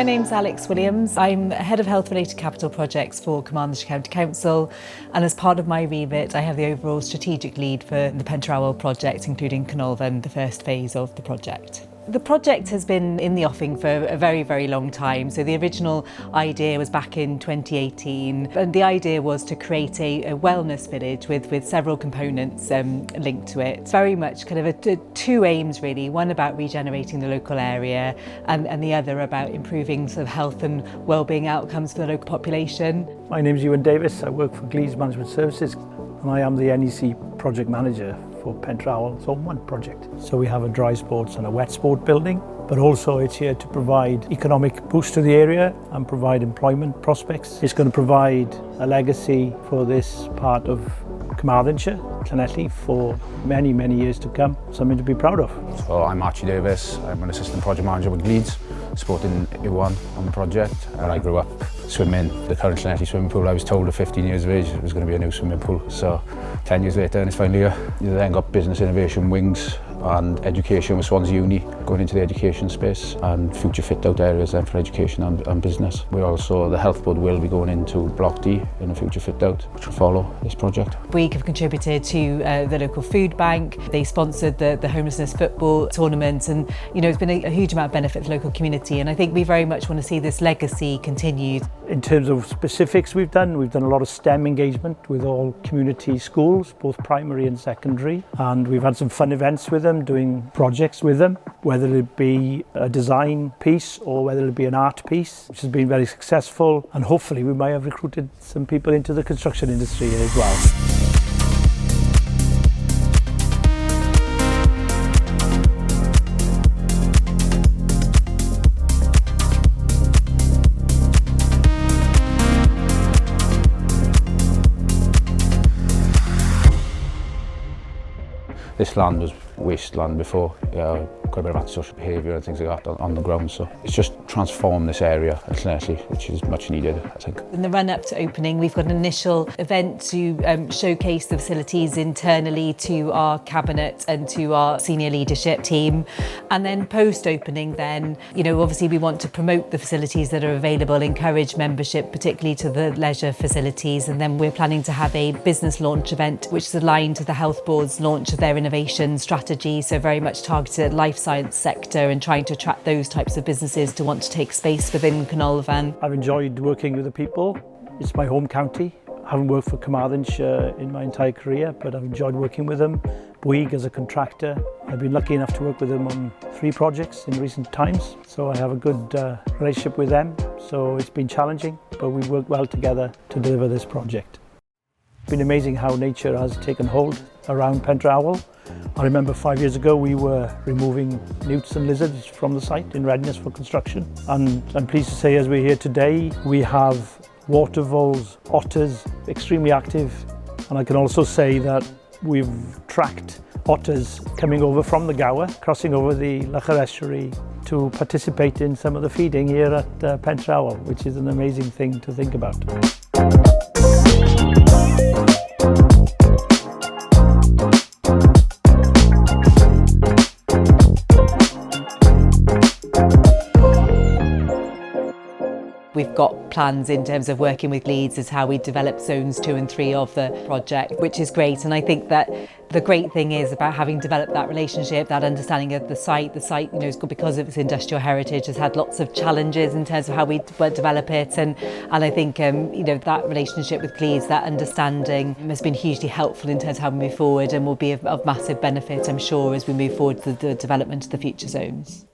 My name's Alex Williams. I'm Head of Health Related Capital Projects for Carmarthenshire County Council, and as part of my remit I have the overall strategic lead for the Pentre Awel project, including Canolfan, the first phase of the project. The project has been in the offing for a very, very long time. So the original idea was back in 2018, and the idea was to create a wellness village with several components linked to it. Very much kind of two aims really, one about regenerating the local area and the other about improving sort of health and wellbeing outcomes for the local population. My name's Ewan Davis. I work for Gleeds Management Services and I am the NEC project manager for Pentre Awel. It's all one project. So we have a dry sports and a wet sport building, but also it's here to provide economic boost to the area and provide employment prospects. It's going to provide a legacy for this part of Carmarthenshire, Llanelli, for many, many years to come. Something to be proud of. So I'm Archie Davis. I'm an assistant project manager with Gleeds, supporting Ewan on the project. When I grew up swimming the current Llanelli swimming pool, I was told at 15 years of age it was going to be a new swimming pool. So 10 years later and it's finally here. You then got business innovation wings and education with Swansea Uni, going into the education space, and future fit out areas then for education and business. We also, the health board will be going into Block D in a future fit out, which will follow this project. We have contributed to the local food bank. They sponsored the homelessness football tournament, and it's been a huge amount of benefit to the local community, and I think we very much want to see this legacy continued. In terms of specifics we've done a lot of STEM engagement with all community schools, both primary and secondary, and we've had some fun events with them, doing projects with them, whether it be a design piece or whether it be an art piece, which has been very successful, and hopefully we might have recruited some people into the construction industry as well. This land was wasteland before, quite a bit of antisocial behaviour and things like that on the ground, so it's just transformed this area at Llanelli, which is much needed, I think. In the run-up to opening, we've got an initial event to showcase the facilities internally to our cabinet and to our senior leadership team, and then post-opening then, obviously we want to promote the facilities that are available, encourage membership, particularly to the leisure facilities, and then we're planning to have a business launch event which is aligned to the Health Board's launch of their innovation strategy, so very much targeted at life science sector and trying to attract those types of businesses to want to take space within Canolfan. I've enjoyed working with the people. It's my home county. I haven't worked for Carmarthenshire in my entire career, but I've enjoyed working with them. Bouygues as a contractor. I've been lucky enough to work with them on 3 projects in recent times, so I have a good relationship with them. So it's been challenging, but we've worked well together to deliver this project. It's been amazing how nature has taken hold around Pentre Awel. I remember 5 years ago we were removing newts and lizards from the site in readiness for construction, and I'm pleased to say as we're here today we have water voles, otters, extremely active, and I can also say that we've tracked otters coming over from the Gower, crossing over the Lough estuary to participate in some of the feeding here at Pentre Awel, which is an amazing thing to think about. We've got plans in terms of working with Gleeds as how we develop zones 2 and 3 of the project, which is great. And I think that the great thing is about having developed that relationship, that understanding of the site, because of its industrial heritage, has had lots of challenges in terms of how we develop it. And I think, that relationship with Gleeds, that understanding has been hugely helpful in terms of how we move forward, and will be of massive benefit, I'm sure, as we move forward to the development of the future zones.